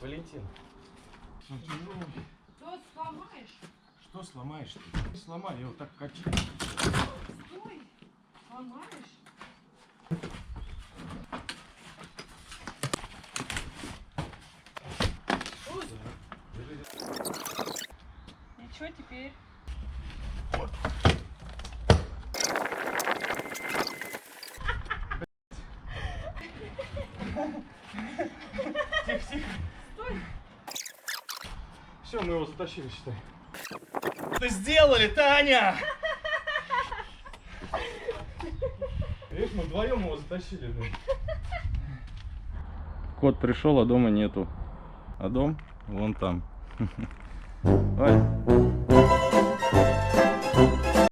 Валентин. Что сломаешь? Что сломаешь ты? Сломай, я вот так качаю. Стой! Сломаешь? И что теперь? Тихо, тихо. Стой! Все, мы его затащили, считай. Что сделали, Таня? Видишь, мы вдвоем его затащили. Кот пришел, а дома нету. А дом вон там. Ой.